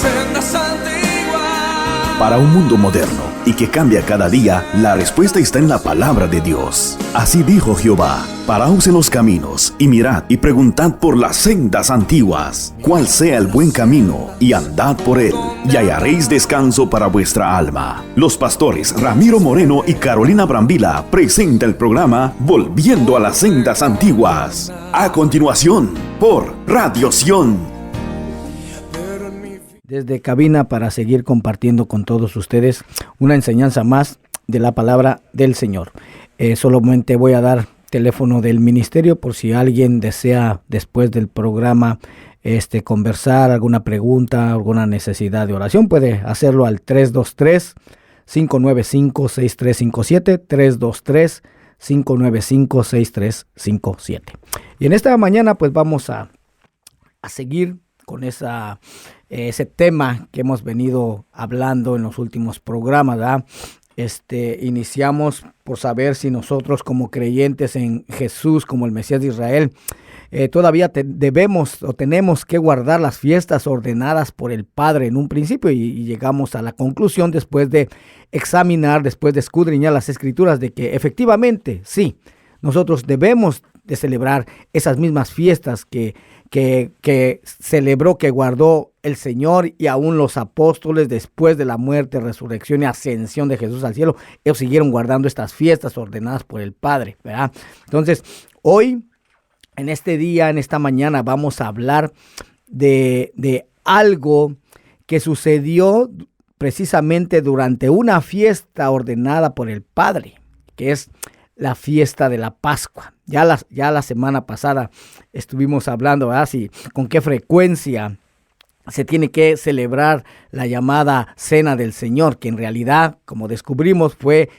sendas antiguas. Para un mundo moderno y que cambia cada día, la respuesta está en la palabra de Dios. Así dijo Jehová: paraos en los caminos y mirad y preguntad por las sendas antiguas, cuál sea el buen camino, y andad por él, y hallaréis descanso para vuestra alma. Los pastores Ramiro Moreno y Carolina Brambila presenta el programa Volviendo a las sendas antiguas. A continuación, por Radio Sion. Desde cabina, para seguir compartiendo con todos ustedes una enseñanza más de la palabra del Señor. Solamente voy a dar teléfono del ministerio por si alguien desea después del programa conversar, alguna pregunta, alguna necesidad de oración, puede hacerlo al 323-595-6357, 323-595-6357. Y en esta mañana pues vamos a seguir con ese tema que hemos venido hablando en los últimos programas, ¿verdad? Iniciamos por saber si nosotros como creyentes en Jesús, como el Mesías de Israel, todavía debemos o tenemos que guardar las fiestas ordenadas por el Padre en un principio, y llegamos a la conclusión después de examinar, después de escudriñar las Escrituras, de que efectivamente sí, nosotros debemos de celebrar esas mismas fiestas que celebró, que guardó el Señor y aún los apóstoles después de la muerte, resurrección y ascensión de Jesús al cielo. Ellos siguieron guardando estas fiestas ordenadas por el Padre, ¿verdad? Entonces, hoy, en este día, en esta mañana, vamos a hablar de algo que sucedió precisamente durante una fiesta ordenada por el Padre, que es la fiesta de la Pascua. Ya la semana pasada estuvimos hablando, ¿verdad? Sí, con qué frecuencia se tiene que celebrar la llamada Cena del Señor, que en realidad, como descubrimos, fue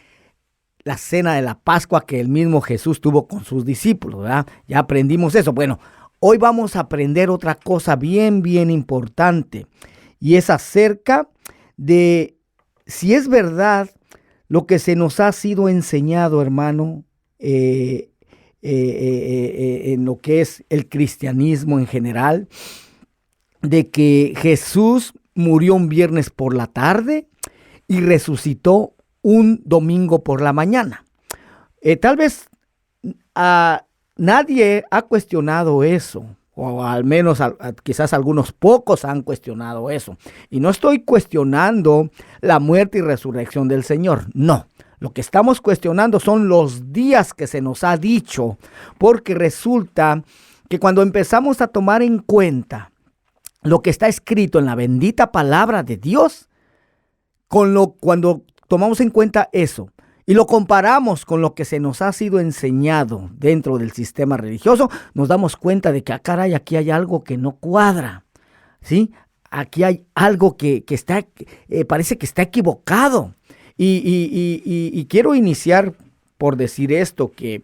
la cena de la Pascua que el mismo Jesús tuvo con sus discípulos, ¿verdad? Ya aprendimos eso. Bueno, hoy vamos a aprender otra cosa bien, bien importante, y es acerca de si es verdad lo que se nos ha sido enseñado, hermano, en lo que es el cristianismo en general, de que Jesús murió un viernes por la tarde y resucitó un domingo por la mañana. Tal vez nadie ha cuestionado eso, o al menos quizás algunos pocos han cuestionado eso. Y no estoy cuestionando la muerte y resurrección del Señor, no. Lo que estamos cuestionando son los días que se nos ha dicho, porque resulta que cuando empezamos a tomar en cuenta lo que está escrito en la bendita palabra de Dios, cuando tomamos en cuenta eso y lo comparamos con lo que se nos ha sido enseñado dentro del sistema religioso, nos damos cuenta de que, caray, aquí hay algo que no cuadra, ¿sí? Aquí hay algo que está, parece que está equivocado. Y quiero iniciar por decir esto, que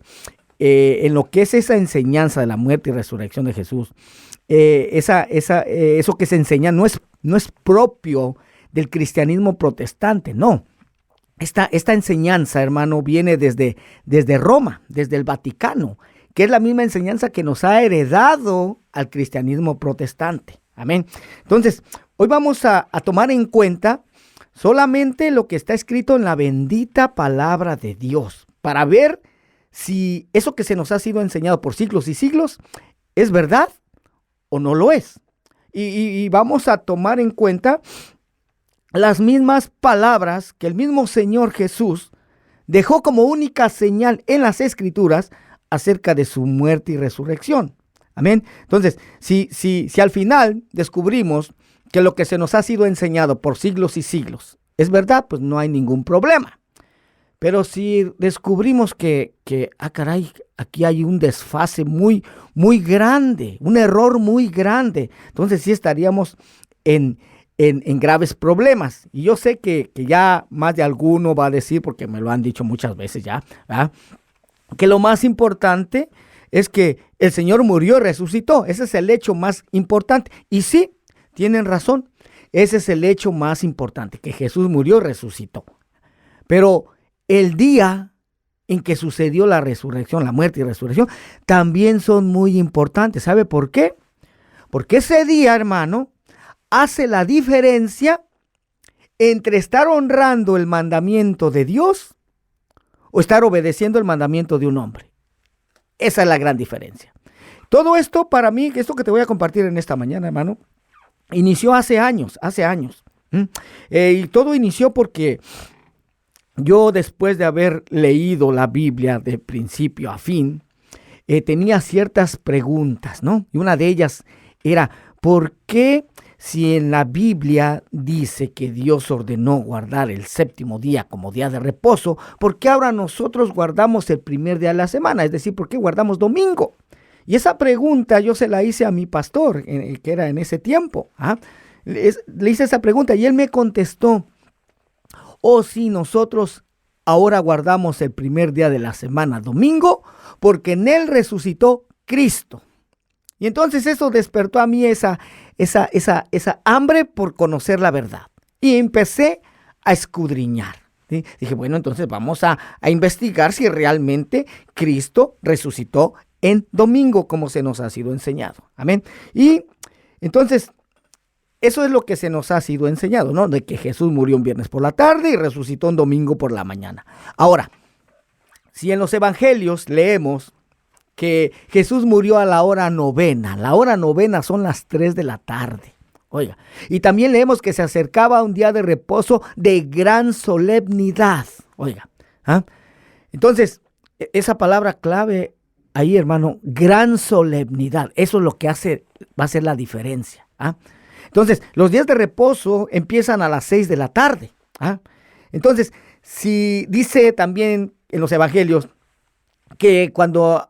en lo que es esa enseñanza de la muerte y resurrección de Jesús, eso que se enseña no es propio del cristianismo protestante, no. Esta enseñanza, hermano, viene desde Roma, desde el Vaticano, que es la misma enseñanza que nos ha heredado al cristianismo protestante. Amén. Entonces, hoy vamos a tomar en cuenta solamente lo que está escrito en la bendita palabra de Dios, para ver si eso que se nos ha sido enseñado por siglos y siglos es verdad o no lo es. Y vamos a tomar en cuenta las mismas palabras que el mismo Señor Jesús dejó como única señal en las Escrituras acerca de su muerte y resurrección. Amén. Entonces, si al final descubrimos que lo que se nos ha sido enseñado por siglos y siglos es verdad, pues no hay ningún problema. Pero si descubrimos que caray, aquí hay un desfase muy, muy grande, un error muy grande, entonces sí estaríamos en graves problemas. Y yo sé que ya más de alguno va a decir, porque me lo han dicho muchas veces ya, ¿verdad?, que lo más importante es que el Señor murió y resucitó. Ese es el hecho más importante. Y sí, tienen razón. Ese es el hecho más importante, que Jesús murió y resucitó. Pero el día en que sucedió la resurrección, la muerte y resurrección, también son muy importantes. ¿Sabe por qué? Porque ese día, hermano, hace la diferencia entre estar honrando el mandamiento de Dios o estar obedeciendo el mandamiento de un hombre. Esa es la gran diferencia. Todo esto para mí, esto que te voy a compartir en esta mañana, hermano, inició hace años. Y todo inició porque yo, después de haber leído la Biblia de principio a fin, tenía ciertas preguntas, ¿no? Y una de ellas era, ¿por qué si en la Biblia dice que Dios ordenó guardar el séptimo día como día de reposo, por qué ahora nosotros guardamos el primer día de la semana? Es decir, ¿por qué guardamos domingo? Y esa pregunta yo se la hice a mi pastor, que era en ese tiempo. Le hice esa pregunta y él me contestó, si nosotros ahora guardamos el primer día de la semana, domingo, porque en él resucitó Cristo. Y entonces eso despertó a mí esa hambre por conocer la verdad. Y empecé a escudriñar, ¿sí? Dije, bueno, entonces vamos a investigar si realmente Cristo resucitó en domingo, como se nos ha sido enseñado. Amén. Y entonces, eso es lo que se nos ha sido enseñado, ¿no? De que Jesús murió un viernes por la tarde y resucitó un domingo por la mañana. Ahora, si en los evangelios leemos que Jesús murió a la hora novena son las 3 de la tarde. Oiga, y también leemos que se acercaba un día de reposo de gran solemnidad. Oiga, entonces, esa palabra clave ahí, hermano, gran solemnidad, eso es lo que va a hacer la diferencia. Entonces, los días de reposo empiezan a las 6 de la tarde. Entonces, si dice también en los evangelios que cuando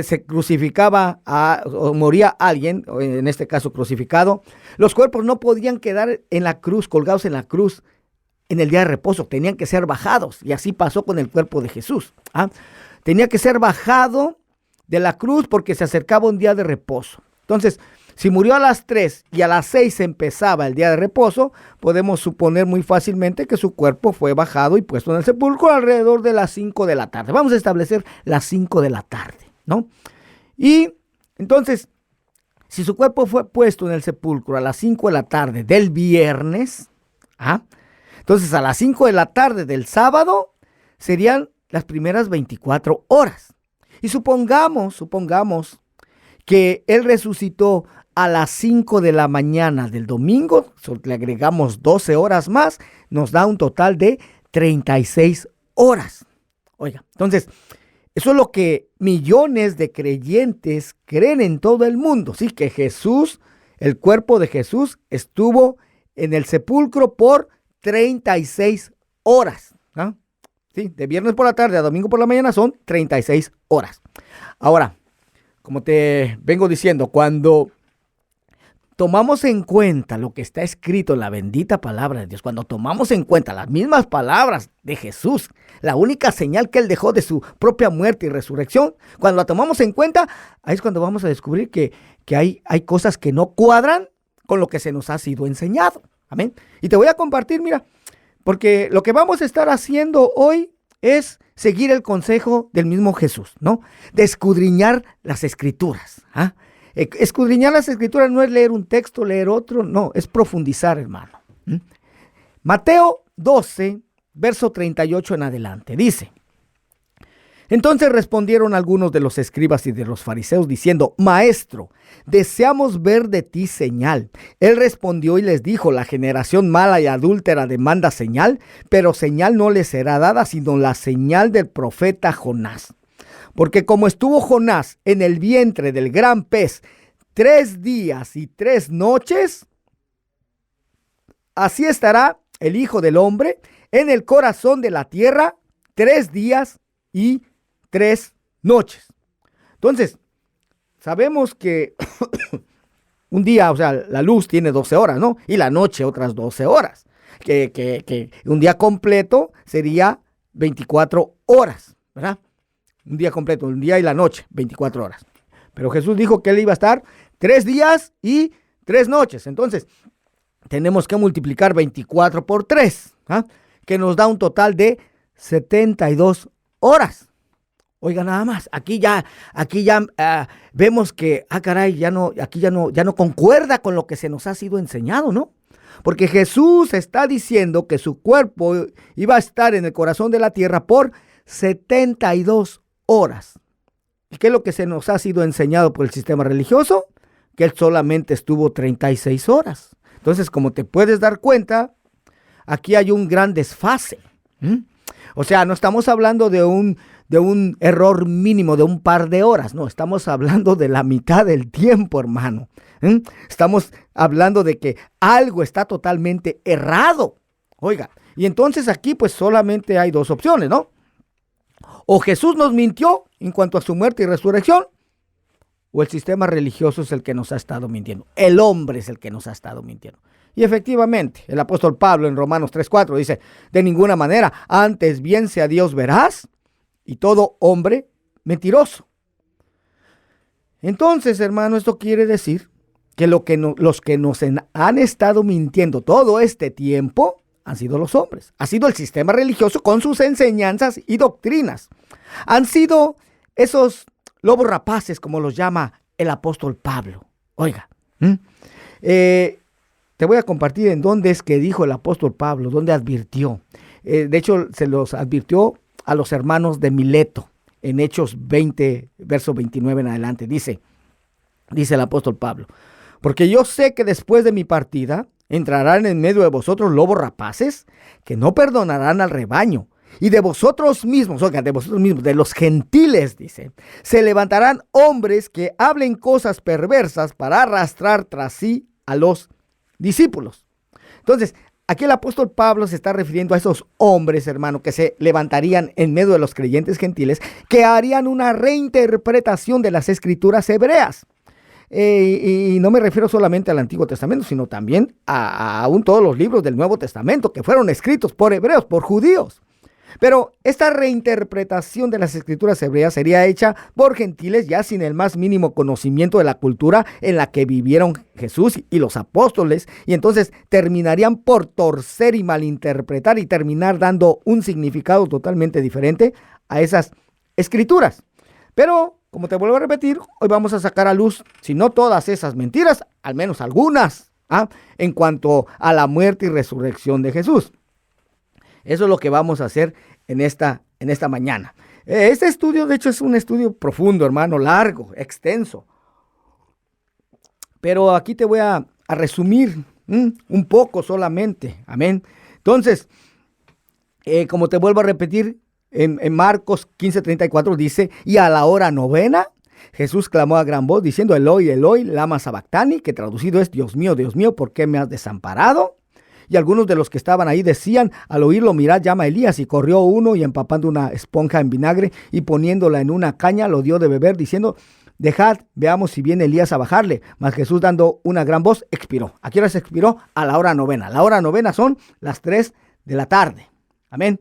se crucificaba o moría alguien, o en este caso crucificado, los cuerpos no podían quedar en la cruz, colgados en la cruz en el día de reposo, tenían que ser bajados, y así pasó con el cuerpo de Jesús. Tenía que ser bajado de la cruz porque se acercaba un día de reposo. Entonces, si murió a las 3 y a las 6 empezaba el día de reposo, podemos suponer muy fácilmente que su cuerpo fue bajado y puesto en el sepulcro alrededor de las 5 de la tarde. Vamos a establecer las 5 de la tarde, ¿no? Y entonces, si su cuerpo fue puesto en el sepulcro a las 5 de la tarde del viernes, entonces a las 5 de la tarde del sábado serían las primeras 24 horas. Y supongamos que él resucitó a las 5 de la mañana del domingo, le agregamos 12 horas más, nos da un total de 36 horas. Oiga, entonces, eso es lo que millones de creyentes creen en todo el mundo, ¿sí? Que Jesús, el cuerpo de Jesús, estuvo en el sepulcro por 36 horas. ¿Sí? De viernes por la tarde a domingo por la mañana son 36 horas. Ahora, como te vengo diciendo, cuando tomamos en cuenta lo que está escrito en la bendita palabra de Dios, cuando tomamos en cuenta las mismas palabras de Jesús, la única señal que Él dejó de su propia muerte y resurrección, cuando la tomamos en cuenta, ahí es cuando vamos a descubrir que hay cosas que no cuadran con lo que se nos ha sido enseñado. Amén. Y te voy a compartir, mira, porque lo que vamos a estar haciendo hoy es seguir el consejo del mismo Jesús, ¿no? De escudriñar las escrituras. Escudriñar las escrituras no es leer un texto, leer otro, no, es profundizar, hermano. Mateo 12, verso 38 en adelante, dice: Entonces respondieron algunos de los escribas y de los fariseos diciendo: Maestro, deseamos ver de ti señal. Él respondió y les dijo: La generación mala y adúltera demanda señal, pero señal no le será dada sino la señal del profeta Jonás. Porque como estuvo Jonás en el vientre del gran pez 3 días y 3 noches, así estará el Hijo del Hombre en el corazón de la tierra 3 días y 3 noches. Entonces, sabemos que un día, o sea, la luz tiene 12 horas, ¿no? Y la noche otras 12 horas. Que un día completo sería 24 horas, ¿verdad? Un día completo, un día y la noche, 24 horas. Pero Jesús dijo que Él iba a estar 3 días y 3 noches. Entonces, tenemos que multiplicar 24 por 3, que nos da un total de 72 horas. Oiga, nada más, aquí ya vemos que, caray, aquí ya no concuerda con lo que se nos ha sido enseñado, ¿no? Porque Jesús está diciendo que su cuerpo iba a estar en el corazón de la tierra por 72 horas. ¿Y qué es lo que se nos ha sido enseñado por el sistema religioso? Que él solamente estuvo 36 horas. Entonces, como te puedes dar cuenta, aquí hay un gran desfase. O sea, no estamos hablando de un error mínimo de un par de horas. No, estamos hablando de la mitad del tiempo, hermano. Estamos hablando de que algo está totalmente errado. Oiga, y entonces aquí pues solamente hay dos opciones, ¿no? O Jesús nos mintió en cuanto a su muerte y resurrección, o el sistema religioso es el que nos ha estado mintiendo. El hombre es el que nos ha estado mintiendo. Y efectivamente, el apóstol Pablo en Romanos 3:4 dice, de ninguna manera, antes bien sea Dios veraz y todo hombre mentiroso. Entonces, hermano, esto quiere decir que los que nos han estado mintiendo todo este tiempo han sido los hombres. Ha sido el sistema religioso con sus enseñanzas y doctrinas. Han sido esos lobos rapaces, como los llama el apóstol Pablo. Oiga, te voy a compartir en dónde es que dijo el apóstol Pablo, dónde advirtió. De hecho, se los advirtió a los hermanos de Mileto, en Hechos 20, verso 29 en adelante. Dice el apóstol Pablo, porque yo sé que después de mi partida entrarán en medio de vosotros lobos rapaces que no perdonarán al rebaño. Y de vosotros mismos, oigan, de vosotros mismos, de los gentiles, dice, se levantarán hombres que hablen cosas perversas para arrastrar tras sí a los discípulos. Entonces, aquí el apóstol Pablo se está refiriendo a esos hombres, hermano, que se levantarían en medio de los creyentes gentiles, que harían una reinterpretación de las escrituras hebreas. Y no me refiero solamente al Antiguo Testamento, sino también a aún todos los libros del Nuevo Testamento que fueron escritos por hebreos, por judíos. Pero esta reinterpretación de las escrituras hebreas sería hecha por gentiles ya sin el más mínimo conocimiento de la cultura en la que vivieron Jesús y los apóstoles, y entonces terminarían por torcer y malinterpretar y terminar dando un significado totalmente diferente a esas escrituras. Pero, como te vuelvo a repetir, hoy vamos a sacar a luz, si no todas esas mentiras, al menos algunas, en cuanto a la muerte y resurrección de Jesús. Eso es lo que vamos a hacer en esta mañana. Este estudio, de hecho, es un estudio profundo, hermano, largo, extenso. Pero aquí te voy a resumir un poco solamente. Amén. Entonces, como te vuelvo a repetir, en Marcos 15:34 dice, y a la hora novena, Jesús clamó a gran voz diciendo, Eloi, Eloi, lama sabactani, que traducido es, Dios mío, ¿por qué me has desamparado? Y algunos de los que estaban ahí decían, al oírlo, mirad, llama a Elías. Y corrió uno y empapando una esponja en vinagre y poniéndola en una caña, lo dio de beber, diciendo, dejad, veamos si viene Elías a bajarle. Mas Jesús, dando una gran voz, expiró. ¿A qué hora se expiró? A la hora novena. La hora novena son las 3 de la tarde. Amén.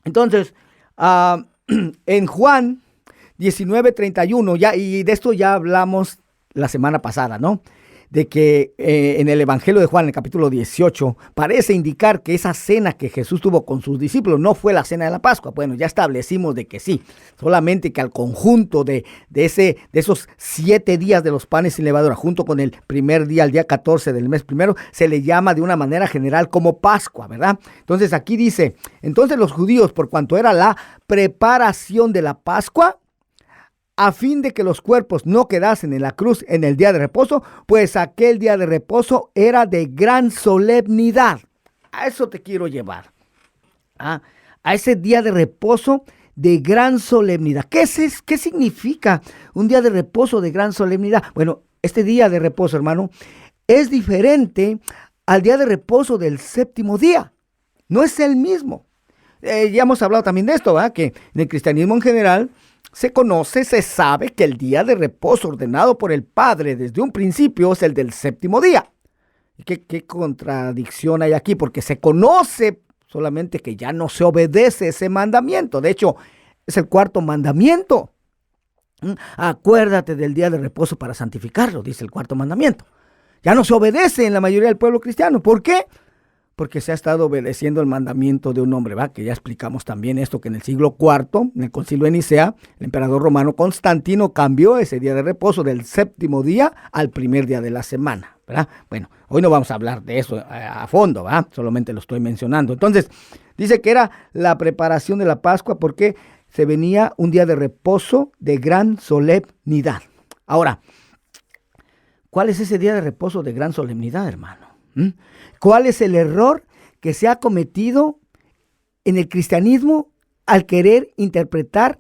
Entonces, en Juan 19:31, y de esto ya hablamos la semana pasada, ¿no? De que en el Evangelio de Juan, en el capítulo 18, parece indicar que esa cena que Jesús tuvo con sus discípulos no fue la cena de la Pascua. Bueno, ya establecimos de que sí, solamente que al conjunto de esos 7 días de los panes sin levadura, junto con el primer día, el día 14 del mes primero, se le llama de una manera general como Pascua, ¿verdad? Entonces aquí dice, entonces los judíos, por cuanto era la preparación de la Pascua, a fin de que los cuerpos no quedasen en la cruz en el día de reposo, pues aquel día de reposo era de gran solemnidad. A eso te quiero llevar. A ese día de reposo de gran solemnidad. ¿Qué significa un día de reposo de gran solemnidad? Bueno, este día de reposo, hermano, es diferente al día de reposo del séptimo día. No es el mismo. Ya hemos hablado también de esto, ¿verdad? Que en el cristianismo en general se sabe que el día de reposo ordenado por el Padre desde un principio es el del séptimo día. ¿Qué contradicción hay aquí? Porque se conoce solamente que ya no se obedece ese mandamiento. De hecho, es el 4º mandamiento. Acuérdate del día de reposo para santificarlo, dice el 4º mandamiento. Ya no se obedece en la mayoría del pueblo cristiano. ¿Por qué? porque se ha estado obedeciendo el mandamiento de un hombre, ¿va? Que ya explicamos también esto, que en el siglo IV, en el concilio de Nicea, el emperador romano Constantino cambió ese día de reposo del séptimo día al primer día de la semana, ¿verdad? Bueno, hoy no vamos a hablar de eso a fondo, ¿va? Solamente lo estoy mencionando. Entonces, dice que era la preparación de la Pascua porque se venía un día de reposo de gran solemnidad. Ahora, ¿cuál es ese día de reposo de gran solemnidad, hermano? ¿Cuál es el error que se ha cometido en el cristianismo al querer interpretar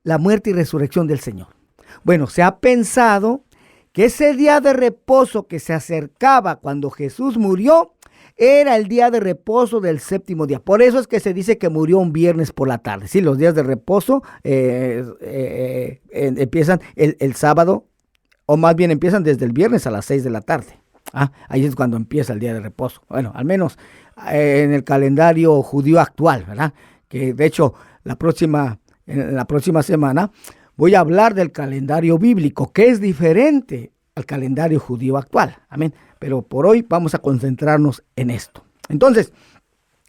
la muerte y resurrección del Señor? Bueno, se ha pensado que ese día de reposo que se acercaba cuando Jesús murió era el día de reposo del séptimo día. Por eso es que se dice que murió un viernes por la tarde. Sí, los días de reposo empiezan el sábado, o más bien empiezan desde el viernes a las 6 de la tarde. Ahí es cuando empieza el día de reposo. Bueno, al menos en el calendario judío actual, ¿verdad? Que de hecho en la próxima semana voy a hablar del calendario bíblico, que es diferente al calendario judío actual. Amén. Pero por hoy vamos a concentrarnos en esto. Entonces,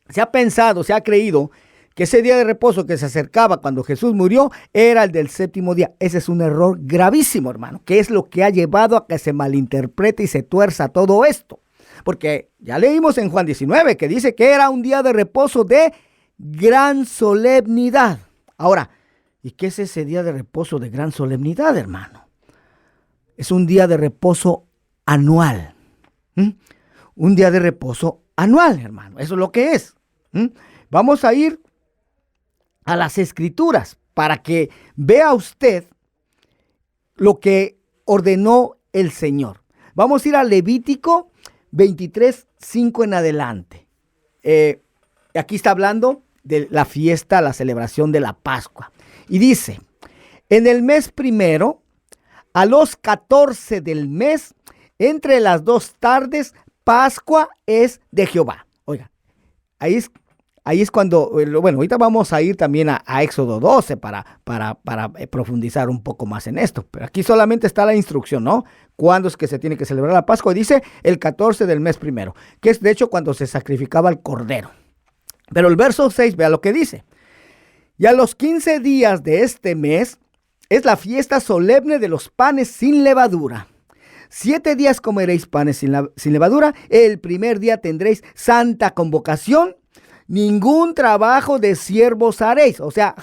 se ha pensado, se ha creído que ese día de reposo que se acercaba cuando Jesús murió era el del séptimo día. Ese es un error gravísimo, hermano, que es lo que ha llevado a que se malinterprete y se tuerza todo esto. Porque ya leímos en Juan 19 que dice que era un día de reposo de gran solemnidad. Ahora, ¿y qué es ese día de reposo de gran solemnidad, hermano? Es un día de reposo anual. Un día de reposo anual, hermano. Eso es lo que es. Vamos a ir a las Escrituras para que vea usted lo que ordenó el Señor. Vamos a ir a Levítico 23, 5 en adelante. Aquí está hablando de la fiesta, la celebración de la Pascua. Y dice, en el mes primero, a los 14 del mes, entre las 2 tardes, Pascua es de Jehová. Oiga, ahí es cuando, bueno, ahorita vamos a ir también a Éxodo 12 para profundizar un poco más en esto. Pero aquí solamente está la instrucción, ¿no? ¿Cuándo es que se tiene que celebrar la Pascua? Dice el 14 del mes primero, que es de hecho cuando se sacrificaba el cordero. Pero el verso 6, vea lo que dice. Y a los 15 días de este mes es la fiesta solemne de los panes sin levadura. 7 días comeréis panes sin levadura. El primer día tendréis santa convocación. Ningún trabajo de siervos haréis. O sea,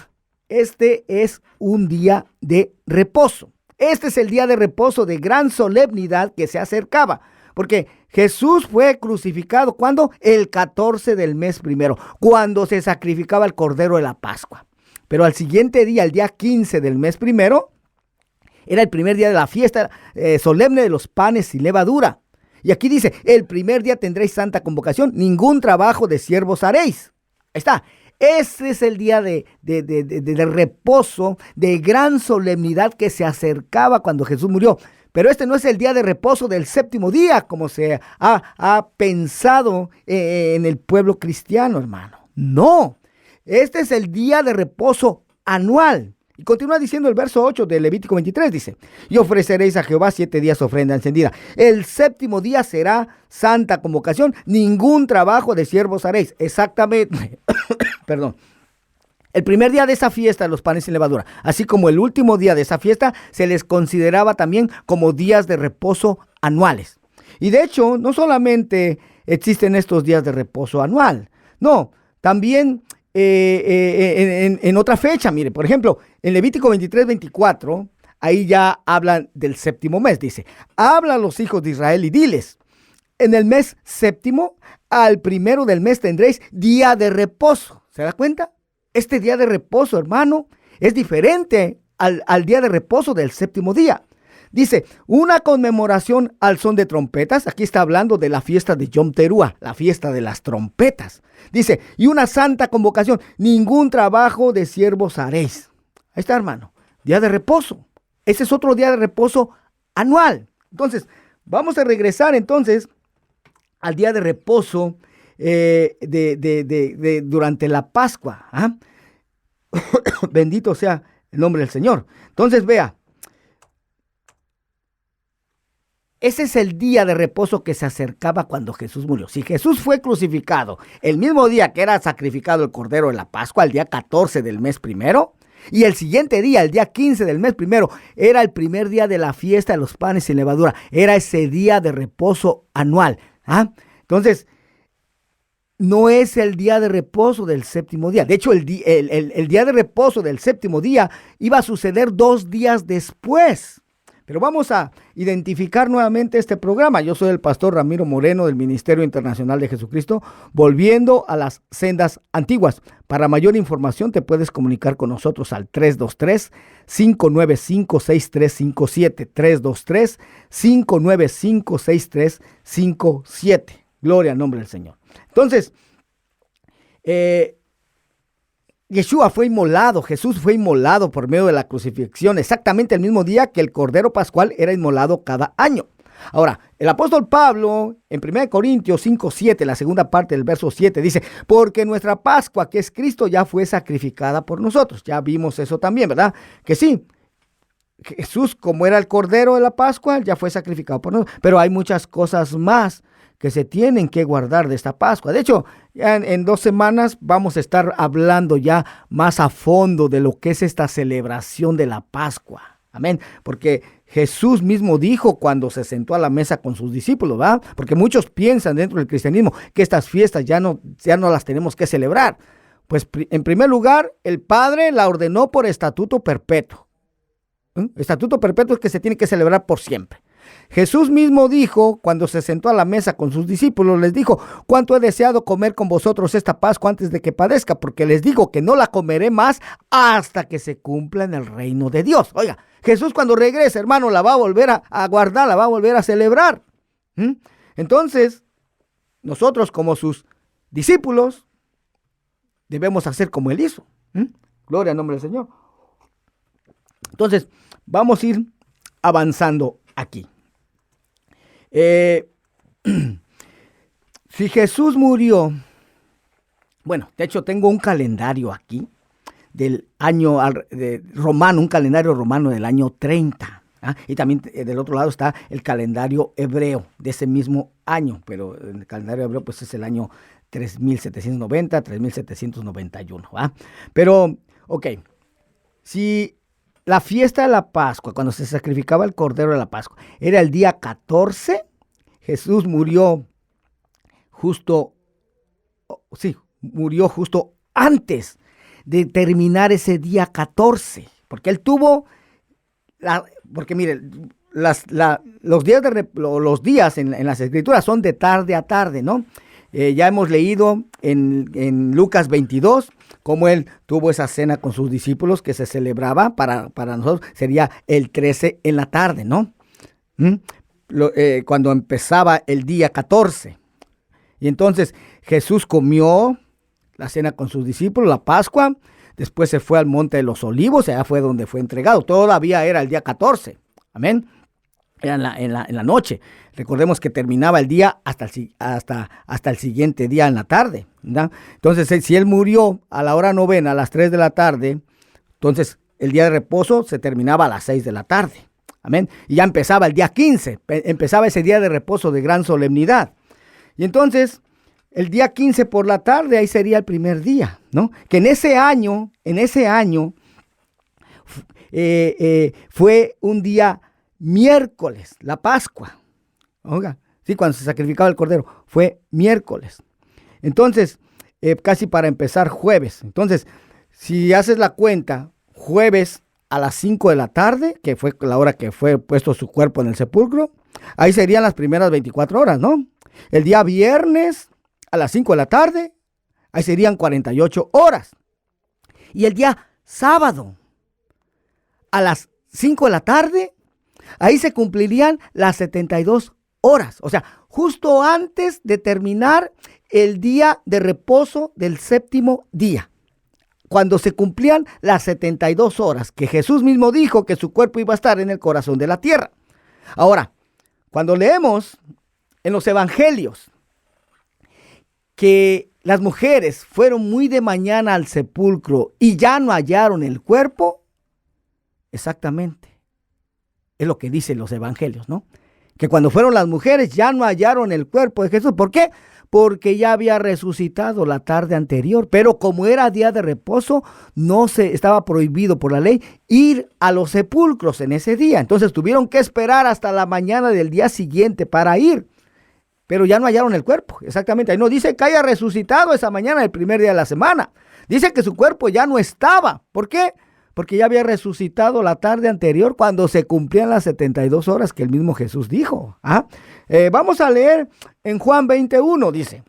este es un día de reposo. Este es el día de reposo de gran solemnidad que se acercaba. Porque Jesús fue crucificado, ¿cuándo? El 14 del mes primero, cuando se sacrificaba el cordero de la Pascua. Pero al siguiente día, el día 15 del mes primero, era el primer día de la fiesta solemne de los panes sin levadura. Y aquí dice, el primer día tendréis santa convocación, ningún trabajo de siervos haréis. Ahí está. Ese es el día de reposo, de gran solemnidad que se acercaba cuando Jesús murió. Pero este no es el día de reposo del séptimo día, como se ha pensado en el pueblo cristiano, hermano. No, este es el día de reposo anual. Y continúa diciendo el verso 8 de Levítico 23, dice, y ofreceréis a Jehová 7 días ofrenda encendida. El séptimo día será santa convocación, ningún trabajo de siervos haréis. Exactamente, perdón. El primer día de esa fiesta de los panes sin levadura, así como el último día de esa fiesta, se les consideraba también como días de reposo anuales. Y de hecho, no solamente existen estos días de reposo anual, no, también en otra fecha, mire, por ejemplo, en Levítico 23, 24, ahí ya hablan del séptimo mes, dice, habla a los hijos de Israel y diles, en el mes séptimo, al primero del mes tendréis día de reposo. ¿Se da cuenta? Este día de reposo, hermano, es diferente al día de reposo del séptimo día. Dice, una conmemoración al son de trompetas. Aquí está hablando de la fiesta de Yom Teruah, la fiesta de las trompetas. Dice, y una santa convocación, ningún trabajo de siervos haréis. Ahí está, hermano, día de reposo. Ese es otro día de reposo anual. Entonces, vamos a regresar entonces al día de reposo durante la Pascua. Bendito sea el nombre del Señor. Entonces vea, ese es el día de reposo que se acercaba cuando Jesús murió. Si Jesús fue crucificado el mismo día que era sacrificado el Cordero de la Pascua, el día 14 del mes primero, y el siguiente día, el día 15 del mes primero, era el primer día de la fiesta de los panes sin levadura. Era ese día de reposo anual. Entonces, no es el día de reposo del séptimo día. De hecho, el día de reposo del séptimo día iba a suceder 2 días después. Pero vamos a identificar nuevamente este programa. Yo soy el pastor Ramiro Moreno del Ministerio Internacional de Jesucristo, volviendo a las sendas antiguas. Para mayor información te puedes comunicar con nosotros al 323-595-6357. 323-595-6357. Gloria al nombre del Señor. Entonces, Yeshua fue inmolado, Jesús fue inmolado por medio de la crucifixión, exactamente el mismo día que el Cordero Pascual era inmolado cada año. Ahora, el apóstol Pablo, en 1 Corintios 5:7, la segunda parte del verso 7, dice, porque nuestra Pascua, que es Cristo, ya fue sacrificada por nosotros. Ya vimos eso también, ¿verdad? Que sí, Jesús, como era el Cordero de la Pascua, ya fue sacrificado por nosotros. Pero hay muchas cosas más que se tienen que guardar de esta Pascua. De hecho, ya en 2 semanas vamos a estar hablando ya más a fondo de lo que es esta celebración de la Pascua. Amén. Porque Jesús mismo dijo cuando se sentó a la mesa con sus discípulos, ¿verdad? Porque muchos piensan dentro del cristianismo que estas fiestas ya no las tenemos que celebrar. Pues en primer lugar, el Padre la ordenó por estatuto perpetuo. Estatuto perpetuo es que se tiene que celebrar por siempre. Jesús mismo dijo, cuando se sentó a la mesa con sus discípulos, les dijo, cuánto he deseado comer con vosotros esta Pascua antes de que padezca, porque les digo que no la comeré más hasta que se cumpla en el reino de Dios. Oiga, Jesús cuando regrese, hermano, la va a volver a guardar, la va a volver a celebrar. Entonces, nosotros como sus discípulos, debemos hacer como Él hizo. Gloria al nombre del Señor. Entonces, vamos a ir avanzando aquí. Si Jesús murió, bueno, de hecho tengo un calendario aquí del año romano, un calendario romano del año 30. Y también del otro lado está el calendario hebreo de ese mismo año, pero el calendario hebreo pues es el año 3790, 3791. Pero, ok, si la fiesta de la Pascua, cuando se sacrificaba el Cordero de la Pascua, era el día 14. Jesús murió justo antes de terminar ese día 14. Porque él tuvo, porque mire, los días en las Escrituras son de tarde a tarde, ¿no? Ya hemos leído en Lucas 22, cómo él tuvo esa cena con sus discípulos que se celebraba, para nosotros sería el 13 en la tarde, ¿no? Cuando empezaba el día 14. Y entonces Jesús comió la cena con sus discípulos, la Pascua, después se fue al Monte de los Olivos, allá fue donde fue entregado, todavía era el día 14, amén. Era en la noche. Recordemos que terminaba el día hasta el siguiente día en la tarde, ¿verdad? Entonces, si él murió a la hora novena, a las 3 de la tarde, entonces el día de reposo se terminaba a las 6 de la tarde. Amén. Y ya empezaba el día 15, empezaba ese día de reposo de gran solemnidad. Y entonces, el día 15 por la tarde, ahí sería el primer día, ¿no? Que en ese año, fue un día miércoles, la Pascua. Oiga, sí, cuando se sacrificaba el Cordero, fue miércoles. Entonces, casi para empezar jueves. Entonces, si haces la cuenta, jueves a las 5 de la tarde, que fue la hora que fue puesto su cuerpo en el sepulcro, ahí serían las primeras 24 horas, ¿no? El día viernes a las 5 de la tarde, ahí serían 48 horas. Y el día sábado a las 5 de la tarde, ahí se cumplirían las 72 horas. O sea, justo antes de terminar el día de reposo del séptimo día. Cuando se cumplían las 72 horas que Jesús mismo dijo que su cuerpo iba a estar en el corazón de la tierra. Ahora, cuando leemos en los evangelios que las mujeres fueron muy de mañana al sepulcro y ya no hallaron el cuerpo, exactamente es lo que dicen los evangelios, ¿no? que cuando fueron las mujeres ya no hallaron el cuerpo de Jesús. ¿Por qué? Porque ya había resucitado la tarde anterior, pero como era día de reposo, estaba prohibido por la ley ir a los sepulcros en ese día. Entonces tuvieron que esperar hasta la mañana del día siguiente para ir, pero ya no hallaron el cuerpo. Exactamente, ahí no dice que haya resucitado esa mañana, el primer día de la semana. Dice que su cuerpo ya no estaba. ¿Por qué? Porque ya había resucitado la tarde anterior cuando se cumplían las 72 horas que el mismo Jesús dijo. Vamos a leer en Juan 21, dice: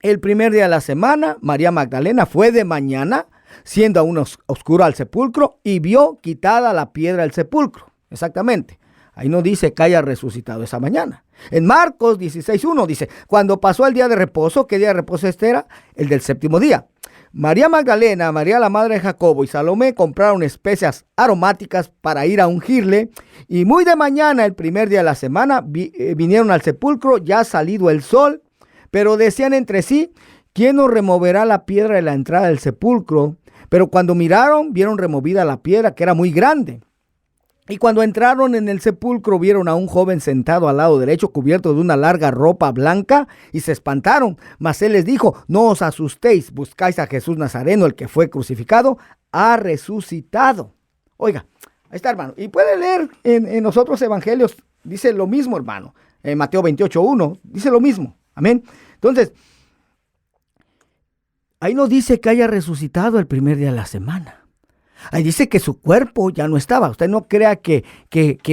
el primer día de la semana, María Magdalena fue de mañana, siendo aún oscuro, al sepulcro y vio quitada la piedra del sepulcro. Exactamente. Ahí no dice que haya resucitado esa mañana. En Marcos 16:1 dice: cuando pasó el día de reposo, ¿qué día de reposo este era? El del séptimo día. María Magdalena, María la madre de Jacobo y Salomé compraron especias aromáticas para ir a ungirle, y muy de mañana, el primer día de la semana, vinieron al sepulcro ya salido el sol, pero decían entre sí: ¿quién nos removerá la piedra de la entrada del sepulcro? Pero cuando miraron, vieron removida la piedra, que era muy grande. Y cuando entraron en el sepulcro, vieron a un joven sentado al lado derecho, cubierto de una larga ropa blanca, y se espantaron. Mas él les dijo: no os asustéis, buscáis a Jesús Nazareno, el que fue crucificado, ha resucitado. Oiga, ahí está, hermano. Y puede leer en los otros evangelios, dice lo mismo, hermano. En Mateo 28:1, dice lo mismo. Amén. Entonces, ahí no dice que haya resucitado el primer día de la semana. Ahí dice que su cuerpo ya no estaba. Usted no crea que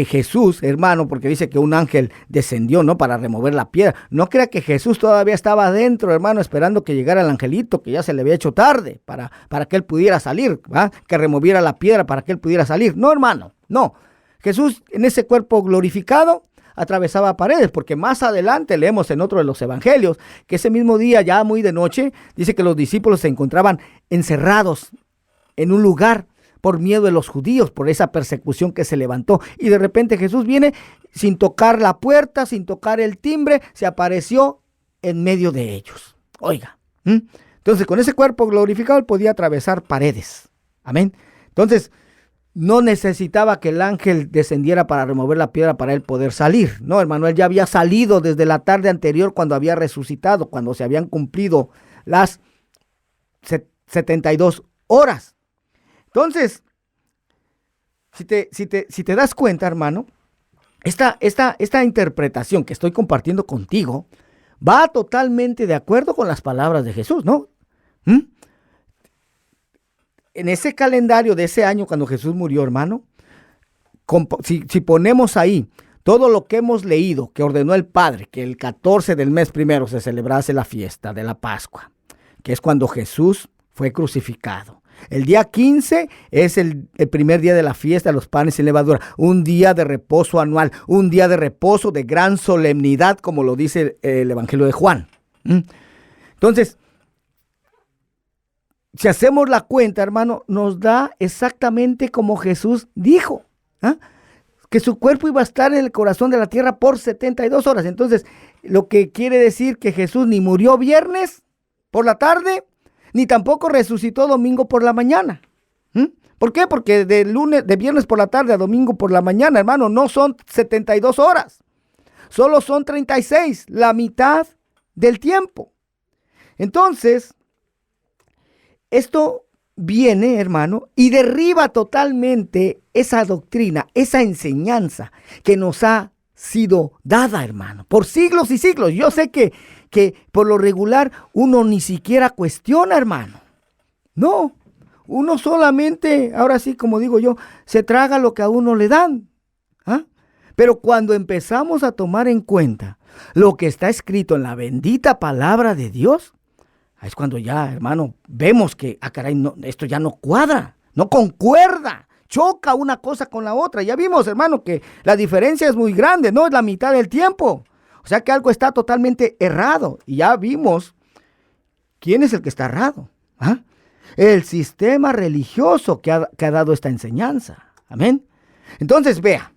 Jesús, hermano, porque dice que un ángel descendió, ¿no?, para remover la piedra. No crea que Jesús todavía estaba adentro, hermano, esperando que llegara el angelito, que ya se le había hecho tarde para que él pudiera salir, ¿va? Que removiera la piedra para que él pudiera salir. No, hermano, no. Jesús en ese cuerpo glorificado atravesaba paredes, porque más adelante leemos en otro de los evangelios que ese mismo día, ya muy de noche, dice que los discípulos se encontraban encerrados en un lugar por miedo de los judíos, por esa persecución que se levantó. Y de repente Jesús viene sin tocar la puerta, sin tocar el timbre, se apareció en medio de ellos. Oiga, entonces con ese cuerpo glorificado él podía atravesar paredes. Amén. Entonces no necesitaba que el ángel descendiera para remover la piedra para él poder salir. No, hermano, él ya había salido desde la tarde anterior cuando había resucitado, cuando se habían cumplido las 72 horas. Entonces, si te das cuenta, hermano, esta interpretación que estoy compartiendo contigo va totalmente de acuerdo con las palabras de Jesús, ¿no? En ese calendario de ese año cuando Jesús murió, hermano, si ponemos ahí todo lo que hemos leído, que ordenó el Padre, que el 14 del mes primero se celebrase la fiesta de la Pascua, que es cuando Jesús fue crucificado. El día 15 es el primer día de la fiesta de los panes sin levadura, un día de reposo anual, un día de reposo de gran solemnidad, como lo dice el Evangelio de Juan. Entonces, si hacemos la cuenta, hermano, nos da exactamente como Jesús dijo, que su cuerpo iba a estar en el corazón de la tierra por 72 horas. Entonces, lo que quiere decir que Jesús ni murió viernes por la tarde, ni tampoco resucitó domingo por la mañana. ¿Por qué? Porque de viernes por la tarde a domingo por la mañana, hermano, no son 72 horas. Solo son 36, la mitad del tiempo. Entonces, esto viene, hermano, y derriba totalmente esa doctrina, esa enseñanza que nos ha sido dada, hermano, por siglos y siglos. Yo sé que por lo regular uno ni siquiera cuestiona, hermano. No, uno solamente, ahora sí, como digo yo, se traga lo que a uno le dan. Pero cuando empezamos a tomar en cuenta lo que está escrito en la bendita palabra de Dios, es cuando ya, hermano, vemos que, caray, no, esto ya no cuadra, no concuerda, choca una cosa con la otra. Ya vimos, hermano, que la diferencia es muy grande, no es la mitad del tiempo. O sea que algo está totalmente errado. Y ya vimos quién es el que está errado. El sistema religioso que ha dado esta enseñanza. Amén. Entonces, vea,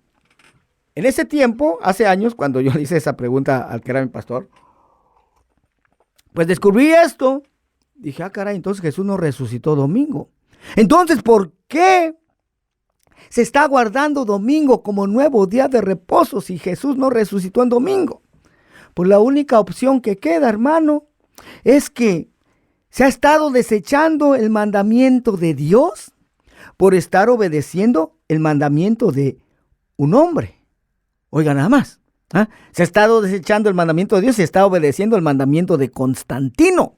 en ese tiempo, hace años, cuando yo le hice esa pregunta al que era mi pastor, pues descubrí esto. Dije, caray, entonces Jesús no resucitó domingo. Entonces, ¿por qué se está guardando domingo como nuevo día de reposo si Jesús no resucitó en domingo? Pues la única opción que queda, hermano, es que se ha estado desechando el mandamiento de Dios por estar obedeciendo el mandamiento de un hombre. Oiga, nada más. Se ha estado desechando el mandamiento de Dios y está obedeciendo el mandamiento de Constantino.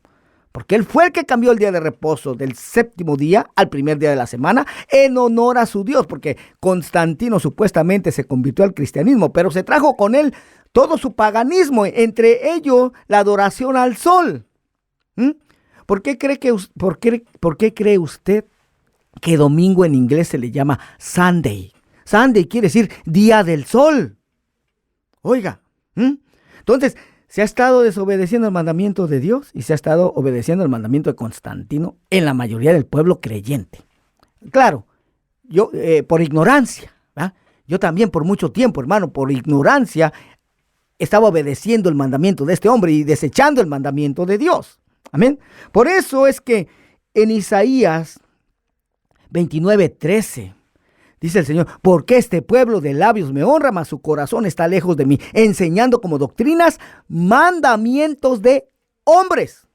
Porque él fue el que cambió el día de reposo del séptimo día al primer día de la semana en honor a su Dios. Porque Constantino supuestamente se convirtió al cristianismo, pero se trajo con él todo su paganismo, entre ellos la adoración al sol. ¿Por qué cree usted que domingo en inglés se le llama Sunday? Sunday quiere decir día del sol. Oiga, entonces se ha estado desobedeciendo el mandamiento de Dios y se ha estado obedeciendo el mandamiento de Constantino en la mayoría del pueblo creyente. Claro, yo por ignorancia, ¿verdad? Yo también por mucho tiempo, hermano, por ignorancia estaba obedeciendo el mandamiento de este hombre y desechando el mandamiento de Dios. Amén. Por eso es que en Isaías 29:13 dice el Señor: porque este pueblo de labios me honra, mas su corazón está lejos de mí, enseñando como doctrinas mandamientos de hombres.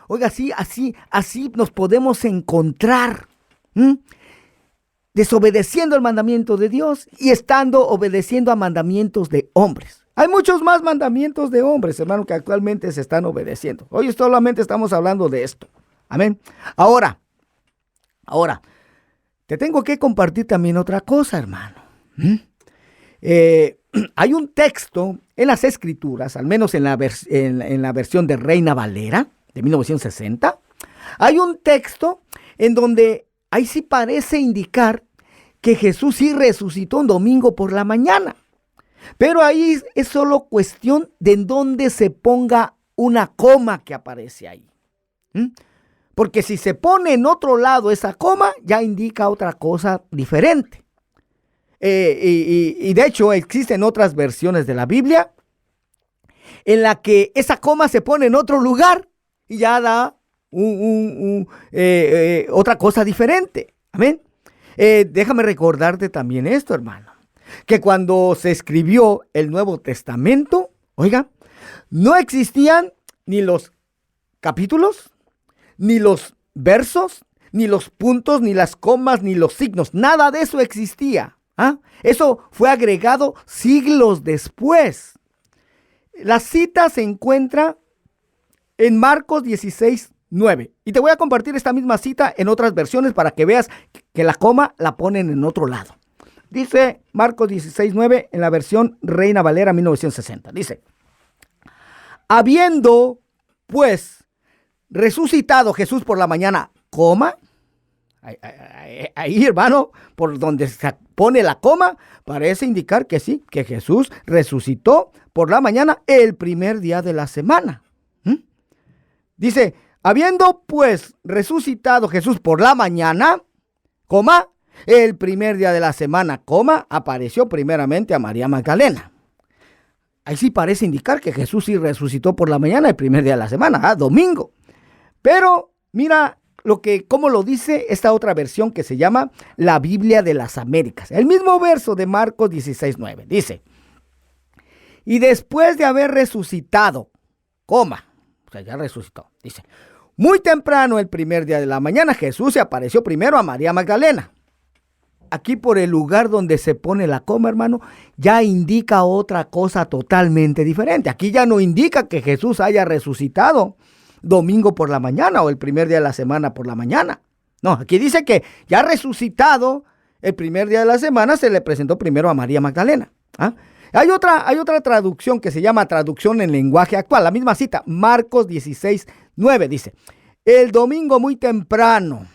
Oiga, así nos podemos encontrar, desobedeciendo el mandamiento de Dios y estando obedeciendo a mandamientos de hombres. Hay muchos más mandamientos de hombres, hermano, que actualmente se están obedeciendo. Hoy solamente estamos hablando de esto. Amén. Ahora, te tengo que compartir también otra cosa, hermano. Hay un texto en las Escrituras, al menos en la versión de Reina Valera de 1960. Hay un texto en donde ahí sí parece indicar que Jesús sí resucitó un domingo por la mañana. Pero ahí es solo cuestión de en dónde se ponga una coma que aparece ahí. Porque si se pone en otro lado esa coma, ya indica otra cosa diferente. Y de hecho existen otras versiones de la Biblia en la que esa coma se pone en otro lugar y ya da otra cosa diferente. Amén. Déjame recordarte también esto, hermano, que cuando se escribió el Nuevo Testamento, oiga, no existían ni los capítulos, ni los versos, ni los puntos, ni las comas, ni los signos. Nada de eso existía. Eso fue agregado siglos después. La cita se encuentra en Marcos 16:9. Y te voy a compartir esta misma cita en otras versiones para que veas que la coma la ponen en otro lado. Dice Marcos 16:9 en la versión Reina Valera 1960. Dice: habiendo pues resucitado Jesús por la mañana, coma. Ahí, hermano, por donde se pone la coma, parece indicar que sí, que Jesús resucitó por la mañana el primer día de la semana. Dice: habiendo pues resucitado Jesús por la mañana, coma, el primer día de la semana, coma, apareció primeramente a María Magdalena. Ahí sí parece indicar que Jesús sí resucitó por la mañana el primer día de la semana, domingo. Pero mira cómo lo dice esta otra versión que se llama la Biblia de las Américas. El mismo verso de Marcos 16:9 dice: y después de haber resucitado, coma, o sea, ya resucitó, dice, muy temprano el primer día de la mañana, Jesús se apareció primero a María Magdalena. Aquí por el lugar donde se pone la coma, hermano, ya indica otra cosa totalmente diferente. Aquí ya no indica que Jesús haya resucitado domingo por la mañana o el primer día de la semana por la mañana. No, aquí dice que ya resucitado el primer día de la semana se le presentó primero a María Magdalena. Hay otra traducción que se llama traducción en lenguaje actual. La misma cita, Marcos 16:9 dice: el domingo muy temprano,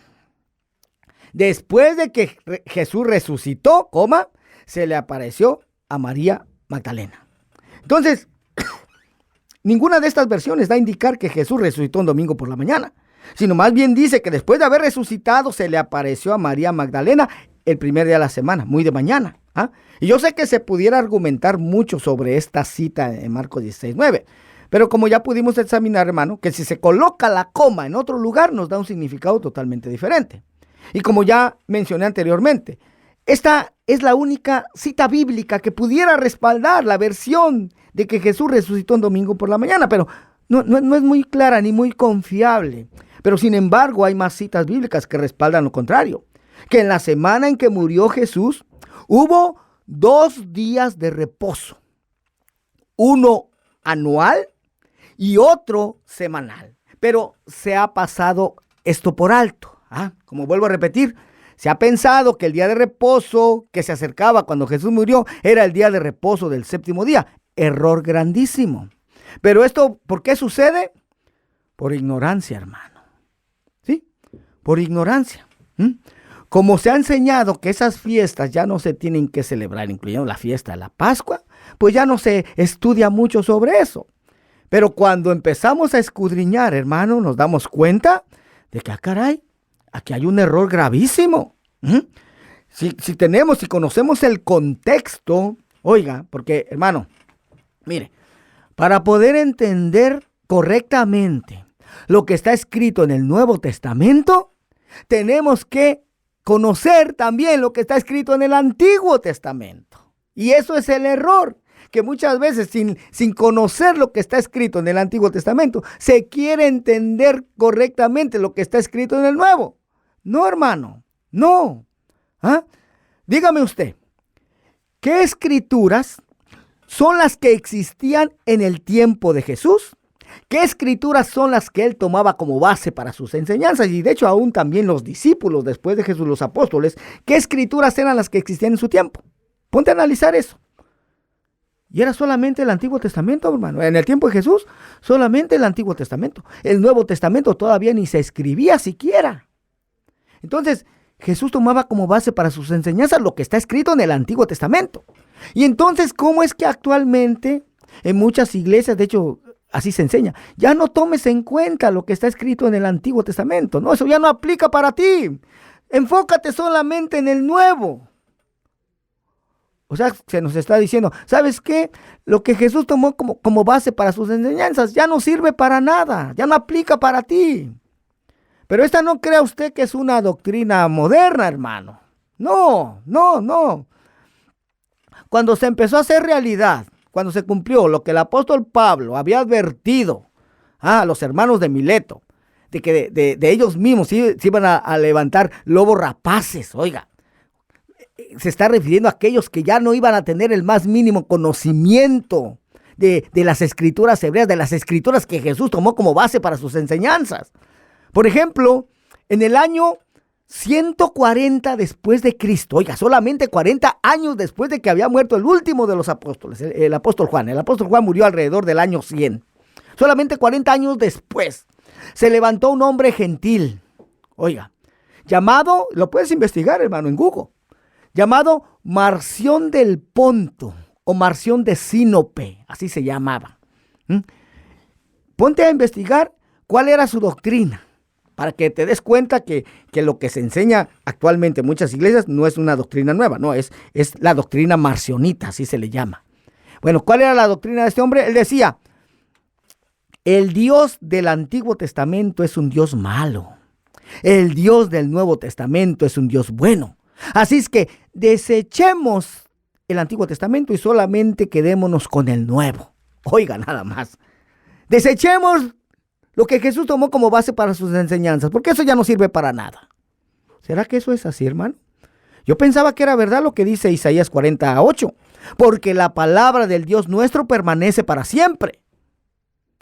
después de que Jesús resucitó, coma, se le apareció a María Magdalena. Entonces, ninguna de estas versiones da a indicar que Jesús resucitó un domingo por la mañana, sino más bien dice que después de haber resucitado se le apareció a María Magdalena el primer día de la semana, muy de mañana. Y yo sé que se pudiera argumentar mucho sobre esta cita en Marcos 16:9, pero como ya pudimos examinar, hermano, que si se coloca la coma en otro lugar nos da un significado totalmente diferente. Y como ya mencioné anteriormente, Esta es la única cita bíblica que pudiera respaldar la versión de que Jesús resucitó un domingo por la mañana, pero no es muy clara ni muy confiable. Pero sin embargo hay más citas bíblicas que respaldan lo contrario, que en la semana en que murió Jesús hubo 2 días de reposo, uno anual y otro semanal. Pero se ha pasado esto por alto. Como vuelvo a repetir, se ha pensado que el día de reposo que se acercaba cuando Jesús murió era el día de reposo del 7º día. Error grandísimo. Pero esto, ¿por qué sucede? Por ignorancia, hermano. ¿Sí? Por ignorancia. Como se ha enseñado que esas fiestas ya no se tienen que celebrar, incluyendo la fiesta de la Pascua, pues ya no se estudia mucho sobre eso. Pero cuando empezamos a escudriñar, hermano, nos damos cuenta de que, caray, aquí hay un error gravísimo. Si conocemos el contexto, oiga, porque, hermano, mire, para poder entender correctamente lo que está escrito en el Nuevo Testamento, tenemos que conocer también lo que está escrito en el Antiguo Testamento. Y eso es el error, que muchas veces sin conocer lo que está escrito en el Antiguo Testamento, se quiere entender correctamente lo que está escrito en el Nuevo. No, hermano, no. Dígame usted, ¿qué escrituras son las que existían en el tiempo de Jesús? ¿Qué escrituras son las que él tomaba como base para sus enseñanzas? Y de hecho aún también los discípulos después de Jesús, los apóstoles, ¿qué escrituras eran las que existían en su tiempo? Ponte a analizar eso. Y era solamente el Antiguo Testamento, hermano. En el tiempo de Jesús, solamente el Antiguo Testamento. El Nuevo Testamento todavía ni se escribía siquiera. Entonces, Jesús tomaba como base para sus enseñanzas lo que está escrito en el Antiguo Testamento. Y entonces, ¿cómo es que actualmente en muchas iglesias, de hecho, así se enseña, ya no tomes en cuenta lo que está escrito en el Antiguo Testamento? No, eso ya no aplica para ti. Enfócate solamente en el Nuevo. O sea, se nos está diciendo, ¿sabes qué? Lo que Jesús tomó como base para sus enseñanzas ya no sirve para nada, ya no aplica para ti. Pero esta no crea usted que es una doctrina moderna, hermano. No. Cuando se empezó a hacer realidad, cuando se cumplió lo que el apóstol Pablo había advertido a los hermanos de Mileto, de que de ellos mismos se iban a levantar lobos rapaces, oiga. Se está refiriendo a aquellos que ya no iban a tener el más mínimo conocimiento de las escrituras hebreas, de las escrituras que Jesús tomó como base para sus enseñanzas. Por ejemplo, en el año 140 después de Cristo, oiga, solamente 40 años después de que había muerto el último de los apóstoles, el apóstol Juan. El apóstol Juan murió alrededor del año 100. Solamente 40 años después, se levantó un hombre gentil, oiga, llamado, lo puedes investigar, hermano, en Google, llamado Marción del Ponto o Marción de Sinope, así se llamaba. Ponte a investigar cuál era su doctrina, para que te des cuenta que lo que se enseña actualmente en muchas iglesias no es una doctrina nueva, no, es la doctrina marcionita, así se le llama. Bueno, ¿cuál era la doctrina de este hombre? Él decía, el Dios del Antiguo Testamento es un Dios malo, el Dios del Nuevo Testamento es un Dios bueno. Así es que desechemos el Antiguo Testamento y solamente quedémonos con el Nuevo. Oiga, nada más. Desechemos lo que Jesús tomó como base para sus enseñanzas, porque eso ya no sirve para nada. ¿Será que eso es así, hermano? Yo pensaba que era verdad lo que dice Isaías 48, porque la palabra del Dios nuestro permanece para siempre.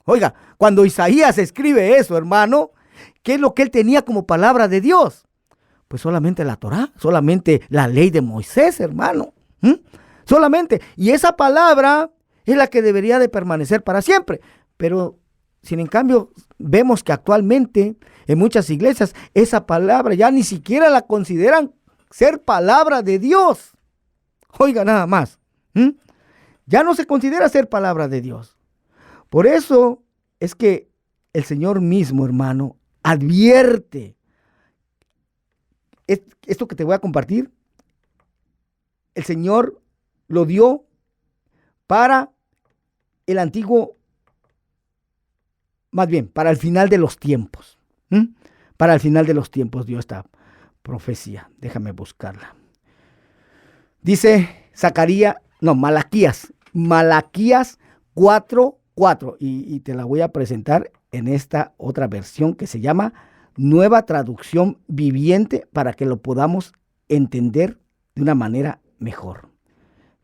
Oiga, cuando Isaías escribe eso, hermano, ¿qué es lo que él tenía como palabra de Dios? Pues solamente la Torá, solamente la ley de Moisés, hermano. Solamente. Y esa palabra es la que debería de permanecer para siempre. Pero, sin en cambio, vemos que actualmente en muchas iglesias esa palabra ya ni siquiera la consideran ser palabra de Dios. Oiga, nada más. Ya no se considera ser palabra de Dios. Por eso es que el Señor mismo, hermano, advierte. Esto que te voy a compartir, el Señor lo dio para el antiguo, más bien, para el final de los tiempos. Para el final de los tiempos dio esta profecía. Déjame buscarla. Dice Malaquías 4:4, y te la voy a presentar en esta otra versión que se llama Nueva Traducción Viviente, para que lo podamos entender de una manera mejor.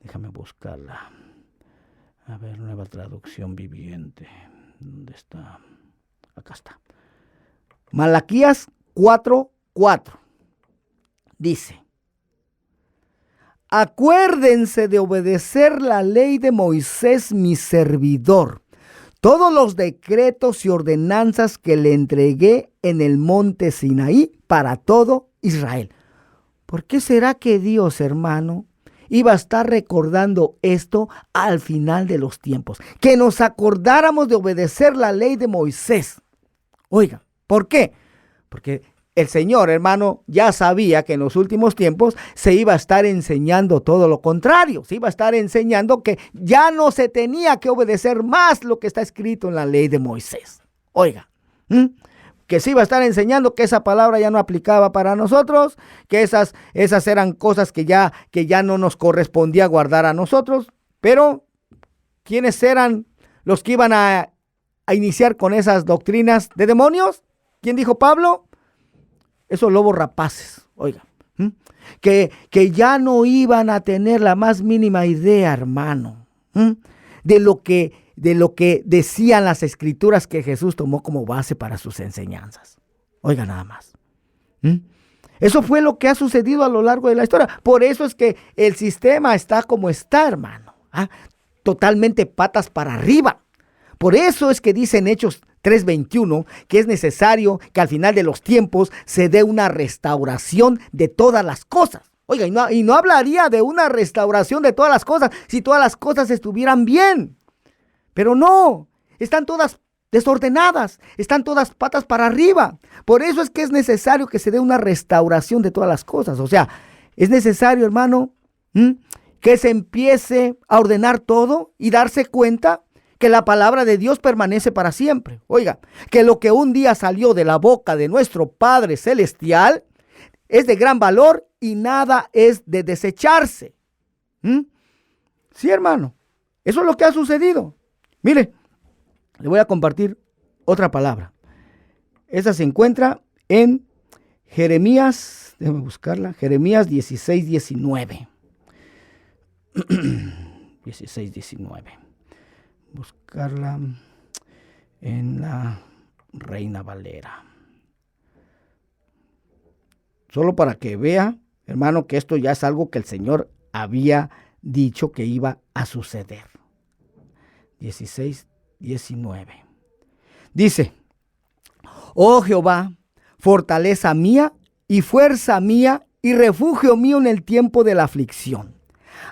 Déjame buscarla. A ver, Nueva Traducción Viviente. ¿Dónde está? Acá está. Malaquías 4:4. Dice: acuérdense de obedecer la ley de Moisés, mi servidor, todos los decretos y ordenanzas que le entregué en el monte Sinaí para todo Israel. ¿Por qué será que Dios, hermano, iba a estar recordando esto al final de los tiempos? Que nos acordáramos de obedecer la ley de Moisés. Oiga, ¿por qué? Porque el Señor, hermano, ya sabía que en los últimos tiempos se iba a estar enseñando todo lo contrario. Se iba a estar enseñando que ya no se tenía que obedecer más lo que está escrito en la ley de Moisés. Oiga, que se iba a estar enseñando que esa palabra ya no aplicaba para nosotros, que esas eran cosas que ya no nos correspondía guardar a nosotros. Pero, ¿quiénes eran los que iban a iniciar con esas doctrinas de demonios? ¿Quién dijo Pablo? Esos lobos rapaces, oiga, que ya no iban a tener la más mínima idea, hermano, de lo que decían las escrituras que Jesús tomó como base para sus enseñanzas. Oiga nada más. Eso fue lo que ha sucedido a lo largo de la historia. Por eso es que el sistema está como está, hermano, totalmente patas para arriba. Por eso es que dice en Hechos 3:21 que es necesario que al final de los tiempos se dé una restauración de todas las cosas. Oiga, y no hablaría de una restauración de todas las cosas si todas las cosas estuvieran bien. Pero no, están todas desordenadas, están todas patas para arriba. Por eso es que es necesario que se dé una restauración de todas las cosas. O sea, es necesario, hermano, que se empiece a ordenar todo y darse cuenta que la palabra de Dios permanece para siempre. Oiga, que lo que un día salió de la boca de nuestro Padre Celestial es de gran valor y nada es de desecharse. Sí, hermano, eso es lo que ha sucedido. Mire, le voy a compartir otra palabra. Esa se encuentra en Jeremías, déjame buscarla, Jeremías 16:19. 16:19. Buscarla en la Reina Valera. Solo para que vea, hermano, que esto ya es algo que el Señor había dicho que iba a suceder. 16:19. Dice: oh Jehová, fortaleza mía y fuerza mía y refugio mío en el tiempo de la aflicción.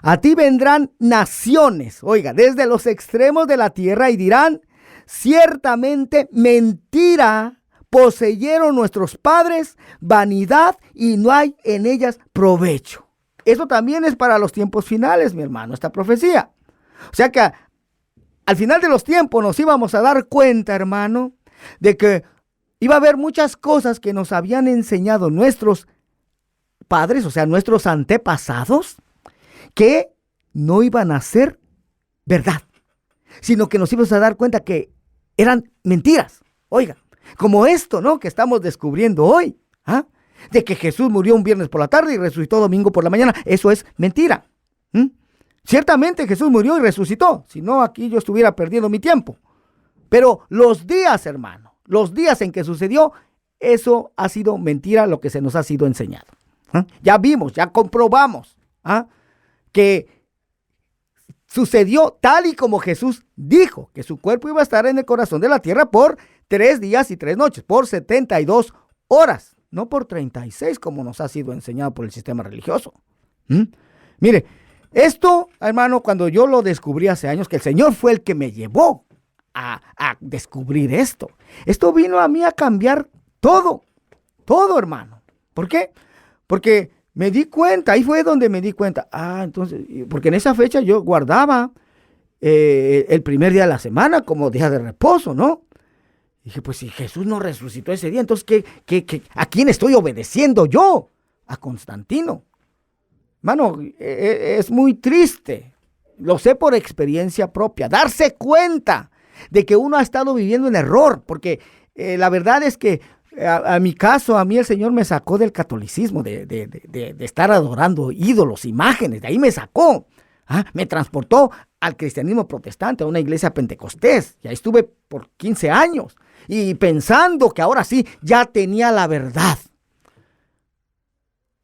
A ti vendrán naciones, oiga, desde los extremos de la tierra y dirán: ciertamente mentira poseyeron nuestros padres, vanidad, y no hay en ellas provecho. Eso también es para los tiempos finales, mi hermano, esta profecía. O sea que al final de los tiempos nos íbamos a dar cuenta, hermano, de que iba a haber muchas cosas que nos habían enseñado nuestros padres, o sea, nuestros antepasados, que no iban a ser verdad, sino que nos íbamos a dar cuenta que eran mentiras. Oiga, como esto, ¿no?, que estamos descubriendo hoy, de que Jesús murió un viernes por la tarde y resucitó domingo por la mañana. Eso es mentira. Ciertamente Jesús murió y resucitó, si no aquí yo estuviera perdiendo mi tiempo. Pero los días, hermano, los días en que sucedió, eso ha sido mentira, lo que se nos ha sido enseñado. Ya vimos, ya comprobamos que sucedió tal y como Jesús dijo, que su cuerpo iba a estar en el corazón de la tierra por 3 días y 3 noches, por 72 horas, no por 36 como nos ha sido enseñado por el sistema religioso. Mire, esto, hermano, cuando yo lo descubrí hace años, que el Señor fue el que me llevó a descubrir esto. Esto vino a mí a cambiar todo, hermano. ¿Por qué? Porque me di cuenta, ahí fue donde me di cuenta. Entonces, porque en esa fecha yo guardaba el primer día de la semana como día de reposo, ¿no? Dije, pues si Jesús no resucitó ese día, entonces, ¿a quién estoy obedeciendo yo? A Constantino. Hermano, es muy triste. Lo sé por experiencia propia. Darse cuenta de que uno ha estado viviendo en error. Porque la verdad es que a mi caso, a mí el Señor me sacó del catolicismo, de estar adorando ídolos, imágenes. De ahí me sacó. Me transportó al cristianismo protestante, a una iglesia pentecostés. Y ahí estuve por 15 años. Y pensando que ahora sí, ya tenía la verdad.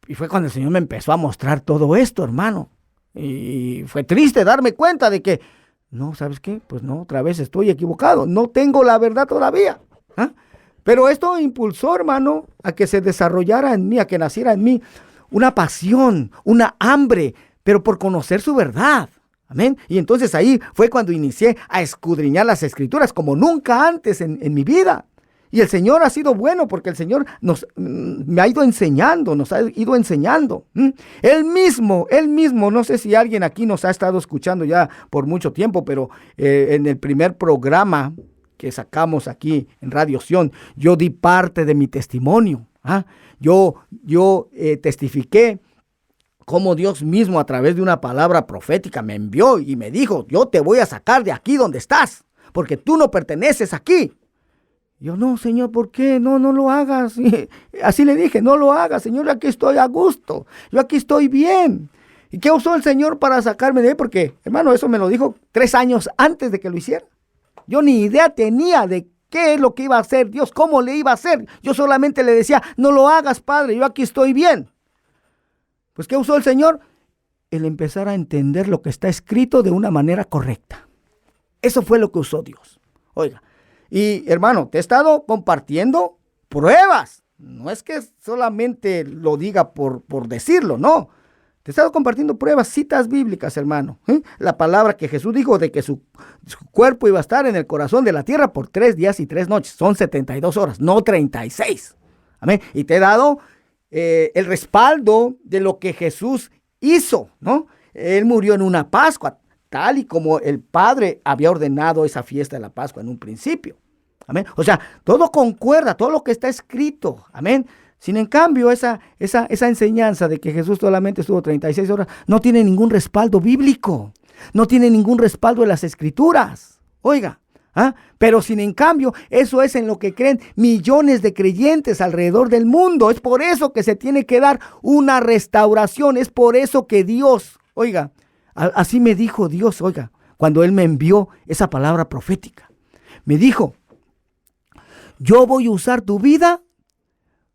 Y fue cuando el Señor me empezó a mostrar todo esto, hermano. Y fue triste darme cuenta de que, no, ¿sabes qué? Pues no, otra vez estoy equivocado. No tengo la verdad todavía. Pero esto impulsó, hermano, a que se desarrollara en mí, a que naciera en mí una pasión, una hambre, pero por conocer su verdad. Amén. Y entonces ahí fue cuando inicié a escudriñar las Escrituras como nunca antes en mi vida. Y el Señor ha sido bueno porque el Señor me ha ido enseñando, nos ha ido enseñando. Él mismo, no sé si alguien aquí nos ha estado escuchando ya por mucho tiempo, pero en el primer programa que sacamos aquí en Radio Sion, yo di parte de mi testimonio. Yo testifiqué cómo Dios mismo a través de una palabra profética me envió y me dijo, yo te voy a sacar de aquí donde estás, porque tú no perteneces aquí. Yo, no, Señor, ¿por qué? No lo hagas. Así le dije, no lo hagas, Señor, yo aquí estoy a gusto, yo aquí estoy bien. ¿Y qué usó el Señor para sacarme de ahí? Porque, hermano, eso me lo dijo 3 años antes de que lo hiciera. Yo ni idea tenía de qué es lo que iba a hacer Dios, cómo le iba a hacer. Yo solamente le decía, no lo hagas, Padre, yo aquí estoy bien. Pues, ¿qué usó el Señor? El empezar a entender lo que está escrito de una manera correcta. Eso fue lo que usó Dios. Oiga. Y hermano, te he estado compartiendo pruebas. No es que solamente lo diga por decirlo, no. Te he estado compartiendo pruebas, citas bíblicas, hermano. La palabra que Jesús dijo de que su cuerpo iba a estar en el corazón de la tierra por 3 días y 3 noches. Son 72 horas, no 36. Amén. Y te he dado el respaldo de lo que Jesús hizo, ¿no? Él murió en una Pascua, tal y como el Padre había ordenado esa fiesta de la Pascua en un principio. Amén. O sea, todo concuerda, todo lo que está escrito. Amén. Sin en cambio, esa enseñanza de que Jesús solamente estuvo 36 horas no tiene ningún respaldo bíblico. No tiene ningún respaldo en las Escrituras. Oiga, pero sin en cambio, eso es en lo que creen millones de creyentes alrededor del mundo. Es por eso que se tiene que dar una restauración. Es por eso que Dios, oiga, así me dijo Dios, oiga, cuando Él me envió esa palabra profética. Me dijo, yo voy a usar tu vida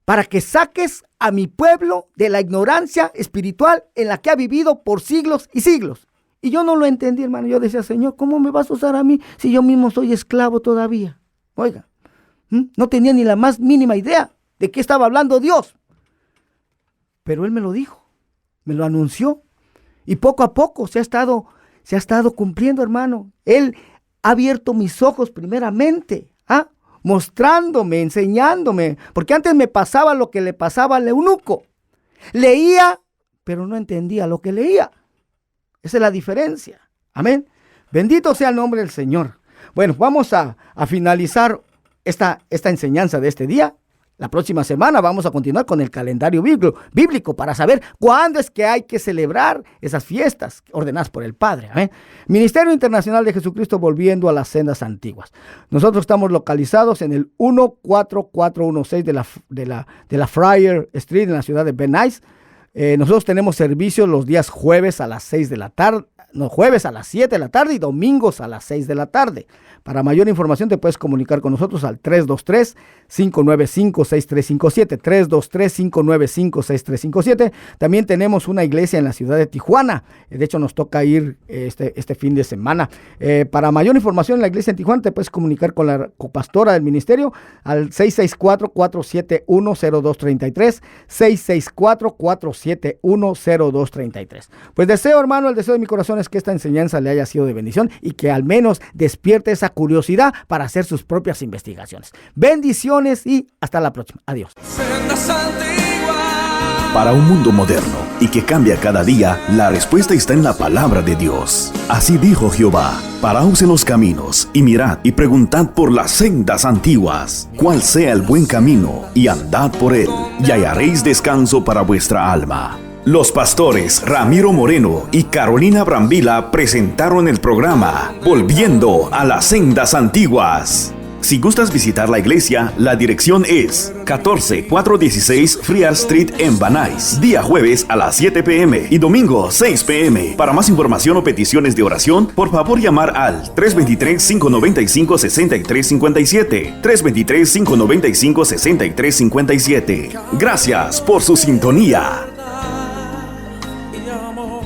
para que saques a mi pueblo de la ignorancia espiritual en la que ha vivido por siglos y siglos. Y yo no lo entendí, hermano. Yo decía, Señor, ¿cómo me vas a usar a mí si yo mismo soy esclavo todavía? Oiga, no tenía ni la más mínima idea de qué estaba hablando Dios. Pero Él me lo dijo, me lo anunció. Y poco a poco se ha estado cumpliendo, hermano. Él ha abierto mis ojos primeramente, mostrándome, enseñándome. Porque antes me pasaba lo que le pasaba al eunuco. Leía, pero no entendía lo que leía. Esa es la diferencia. Amén. Bendito sea el nombre del Señor. Bueno, vamos a finalizar esta enseñanza de este día. La próxima semana vamos a continuar con el calendario bíblico para saber cuándo es que hay que celebrar esas fiestas ordenadas por el Padre. ¿Amén? Ministerio Internacional de Jesucristo volviendo a las sendas antiguas. Nosotros estamos localizados en el 14416 de la Friar Street en la ciudad de Venice. Nosotros tenemos servicios los días jueves a las 6 de la tarde, jueves a las 7 de la tarde y domingos a las 6 de la tarde. Para mayor información te puedes comunicar con nosotros al 323-595-6357, 323-595-6357. También tenemos una iglesia en la ciudad de Tijuana. De hecho, nos toca ir este fin de semana. Para mayor información en la iglesia en Tijuana te puedes comunicar con la copastora del ministerio al 664-471-0233, 664-471-0233. Pues deseo, hermano, el deseo de mi corazón es que esta enseñanza le haya sido de bendición y que al menos despierte esa curiosidad para hacer sus propias investigaciones. Bendiciones y hasta la próxima. Adiós. Sendas antiguas. Para un mundo moderno y que cambia cada día, la respuesta está en la palabra de Dios. Así dijo Jehová: paraos en los caminos y mirad y preguntad por las sendas antiguas, cuál sea el buen camino, y andad por él, y hallaréis descanso para vuestra alma. Los pastores Ramiro Moreno y Carolina Brambila presentaron el programa Volviendo a las Sendas Antiguas. Si gustas visitar la iglesia, la dirección es 14416 Friar Street en Van Nuys, día jueves a las 7 p.m. y domingo 6 p.m. Para más información o peticiones de oración, por favor llamar al 323-595-6357. 323-595-6357. Gracias por su sintonía. Y amor.